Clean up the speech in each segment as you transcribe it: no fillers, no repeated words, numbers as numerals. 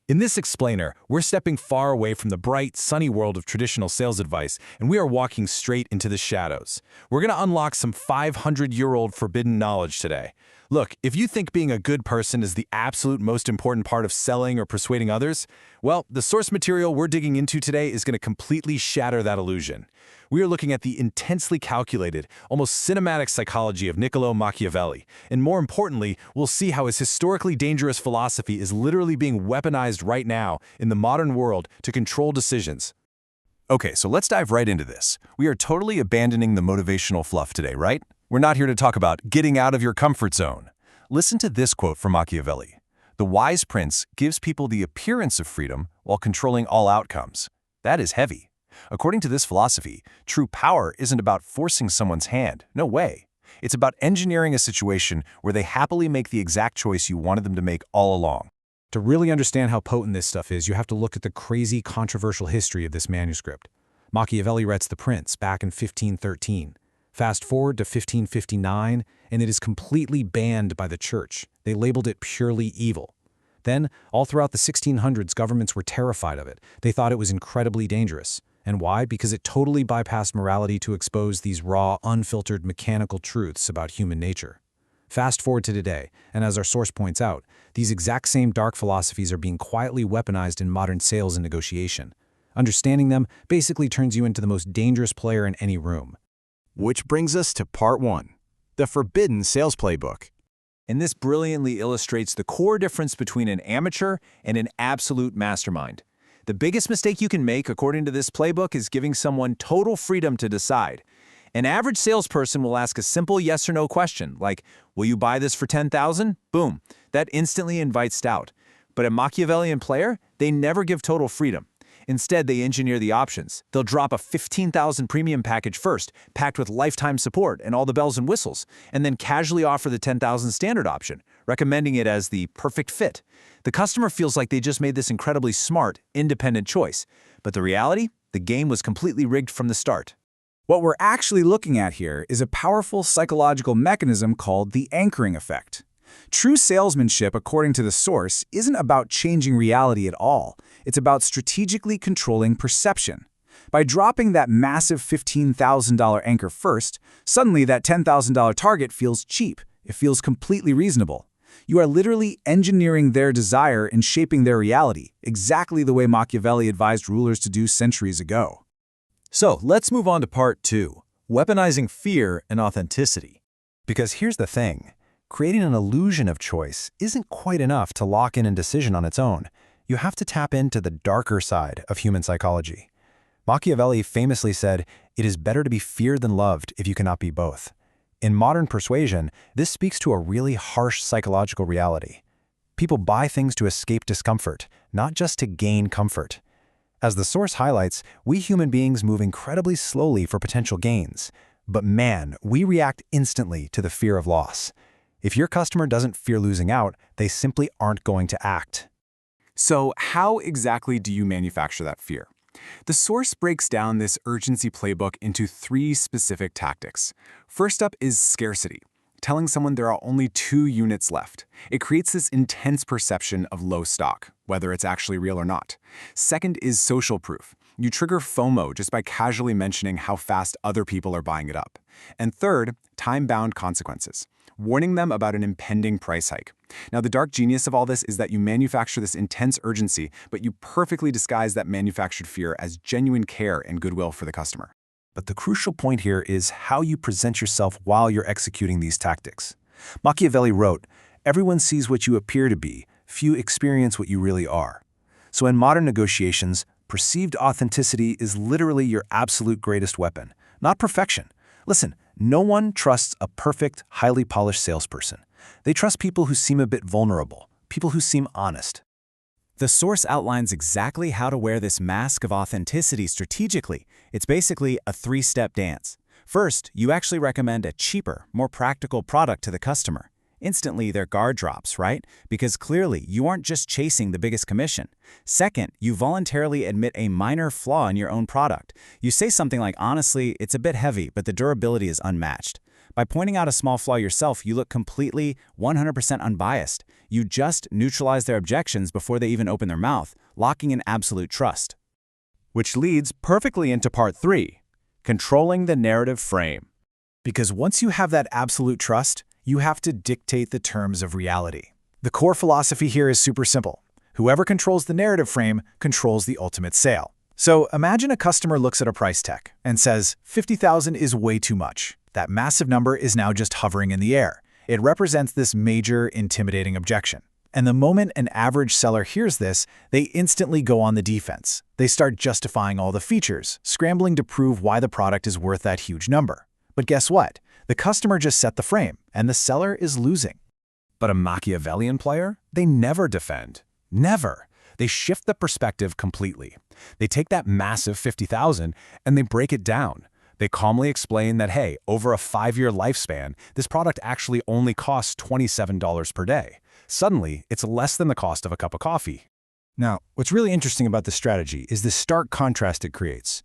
In this explainer, we're stepping far away from the bright, sunny world of traditional sales advice, and we are walking straight into the shadows. We're going to unlock some 500-year-old forbidden knowledge today. Look, if you think being a good person is the absolute most important part of selling or persuading others, well, the source material we're digging into today is going to completely shatter that illusion. We are looking at the intensely calculated, almost cinematic psychology of Niccolò Machiavelli, and more importantly, we'll see how his historically dangerous philosophy is literally being weaponized right now in the modern world to control decisions. Okay, so let's dive right into this. We are totally abandoning the motivational fluff today, right? We're not here to talk about getting out of your comfort zone. Listen to this quote from Machiavelli. "The wise prince gives people the appearance of freedom while controlling all outcomes." That is heavy. According to this philosophy, true power isn't about forcing someone's hand. No way. It's about engineering a situation where they happily make the exact choice you wanted them to make all along. To really understand how potent this stuff is, you have to look at the crazy, controversial history of this manuscript. Machiavelli writes The Prince back in 1513. Fast forward to 1559, and it is completely banned by the church. They labeled it purely evil. Then, all throughout the 1600s, governments were terrified of it. They thought it was incredibly dangerous. And why? Because it totally bypassed morality to expose these raw, unfiltered, mechanical truths about human nature. Fast forward to today, and as our source points out, these exact same dark philosophies are being quietly weaponized in modern sales and negotiation. Understanding them basically turns you into the most dangerous player in any room. Which brings us to part 1, the forbidden sales playbook. And this brilliantly illustrates the core difference between an amateur and an absolute mastermind. The biggest mistake you can make, according to this playbook, is giving someone total freedom to decide. An average salesperson will ask a simple yes or no question, like, "Will you buy this for $10,000?" Boom. That instantly invites doubt. But a Machiavellian player, they never give total freedom. Instead, they engineer the options. They'll drop a $15,000 premium package first, packed with lifetime support and all the bells and whistles, and then casually offer the $10,000 standard option, recommending it as the perfect fit. The customer feels like they just made this incredibly smart, independent choice. But the reality? The game was completely rigged from the start. What we're actually looking at here is a powerful psychological mechanism called the anchoring effect. True salesmanship, according to the source, isn't about changing reality at all. It's about strategically controlling perception. By dropping that massive $15,000 anchor first, suddenly that $10,000 target feels cheap. It feels completely reasonable. You are literally engineering their desire and shaping their reality, exactly the way Machiavelli advised rulers to do centuries ago. So let's move on to part 2, weaponizing fear and authenticity. Because here's the thing. Creating an illusion of choice isn't quite enough to lock in a decision on its own. You have to tap into the darker side of human psychology. Machiavelli famously said, "It is better to be feared than loved if you cannot be both." In modern persuasion, this speaks to a really harsh psychological reality. People buy things to escape discomfort, not just to gain comfort. As the source highlights, we human beings move incredibly slowly for potential gains. But man, we react instantly to the fear of loss. If your customer doesn't fear losing out, they simply aren't going to act. So how exactly do you manufacture that fear? The source breaks down this urgency playbook into 3 specific tactics. First up is scarcity, telling someone there are only 2 units left. It creates this intense perception of low stock, whether it's actually real or not. Second is social proof. You trigger FOMO just by casually mentioning how fast other people are buying it up. And third, time-bound consequences, warning them about an impending price hike. Now, the dark genius of all this is that you manufacture this intense urgency, but you perfectly disguise that manufactured fear as genuine care and goodwill for the customer. But the crucial point here is how you present yourself while you're executing these tactics. Machiavelli wrote, "Everyone sees what you appear to be, few experience what you really are." So in modern negotiations, perceived authenticity is literally your absolute greatest weapon, not perfection. Listen, no one trusts a perfect, highly polished salesperson. They trust people who seem a bit vulnerable, people who seem honest. The source outlines exactly how to wear this mask of authenticity strategically. It's basically a 3-step dance. First, you actually recommend a cheaper, more practical product to the customer. Instantly, their guard drops, right? Because clearly, you aren't just chasing the biggest commission. Second, you voluntarily admit a minor flaw in your own product. You say something like, honestly, it's a bit heavy, but the durability is unmatched. By pointing out a small flaw yourself, you look completely 100% unbiased. You just neutralize their objections before they even open their mouth, locking in absolute trust. Which leads perfectly into part 3, controlling the narrative frame. Because once you have that absolute trust, you have to dictate the terms of reality. The core philosophy here is super simple. Whoever controls the narrative frame controls the ultimate sale. So imagine a customer looks at a price tag and says, 50,000 is way too much. That massive number is now just hovering in the air. It represents this major, intimidating objection. And the moment an average seller hears this, they instantly go on the defense. They start justifying all the features, scrambling to prove why the product is worth that huge number. But guess what? The customer just set the frame, and the seller is losing. But a Machiavellian player? They never defend. Never. They shift the perspective completely. They take that massive 50,000 and they break it down. They calmly explain that, hey, over a 5-year lifespan, this product actually only costs $27 per day. Suddenly, it's less than the cost of a cup of coffee. Now, what's really interesting about this strategy is the stark contrast it creates.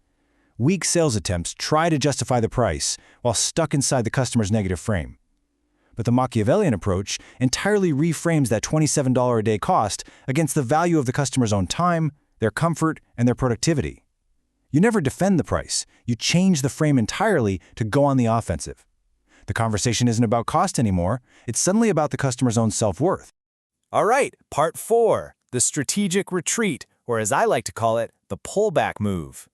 Weak sales attempts try to justify the price while stuck inside the customer's negative frame. But the Machiavellian approach entirely reframes that $27 a day cost against the value of the customer's own time, their comfort, and their productivity. You never defend the price. You change the frame entirely to go on the offensive. The conversation isn't about cost anymore. It's suddenly about the customer's own self-worth. All right, part 4, the strategic retreat, or as I like to call it, the pullback move.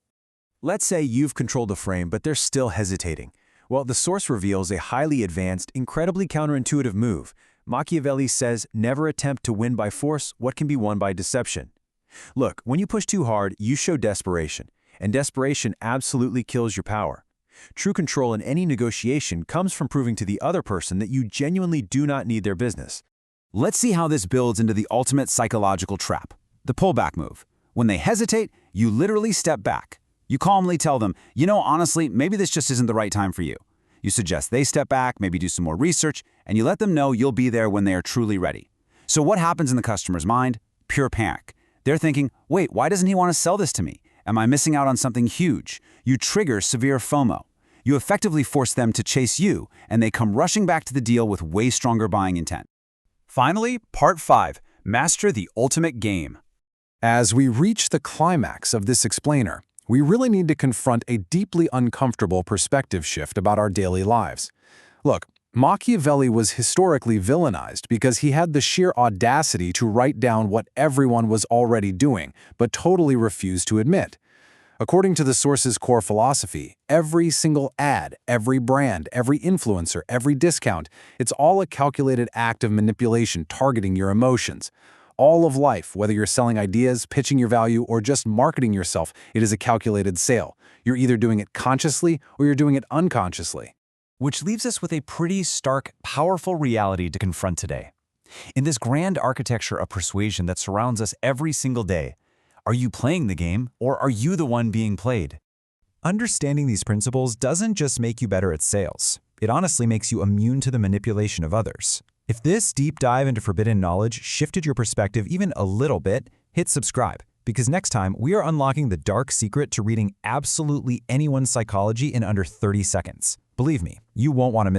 Let's say you've controlled the frame, but they're still hesitating. Well, the source reveals a highly advanced, incredibly counterintuitive move. Machiavelli says, never attempt to win by force what can be won by deception. Look, when you push too hard, you show desperation, and desperation absolutely kills your power. True control in any negotiation comes from proving to the other person that you genuinely do not need their business. Let's see how this builds into the ultimate psychological trap, the pullback move. When they hesitate, you literally step back. You calmly tell them, honestly, maybe this just isn't the right time for you. You suggest they step back, maybe do some more research, and you let them know you'll be there when they are truly ready. So what happens in the customer's mind? Pure panic. They're thinking, wait, why doesn't he want to sell this to me? Am I missing out on something huge? You trigger severe FOMO. You effectively force them to chase you, and they come rushing back to the deal with way stronger buying intent. Finally, part 5, master the ultimate game. As we reach the climax of this explainer, we really need to confront a deeply uncomfortable perspective shift about our daily lives. Look, Machiavelli was historically villainized because he had the sheer audacity to write down what everyone was already doing, but totally refused to admit. According to the source's core philosophy, every single ad, every brand, every influencer, every discount, it's all a calculated act of manipulation targeting your emotions. All of life, whether you're selling ideas, pitching your value, or just marketing yourself, it is a calculated sale. You're either doing it consciously or you're doing it unconsciously. Which leaves us with a pretty stark, powerful reality to confront today. In this grand architecture of persuasion that surrounds us every single day, are you playing the game, or are you the one being played? Understanding these principles doesn't just make you better at sales. It honestly makes you immune to the manipulation of others. If this deep dive into forbidden knowledge shifted your perspective even a little bit, hit subscribe, because next time we are unlocking the dark secret to reading absolutely anyone's psychology in under 30 seconds. Believe me, you won't want to miss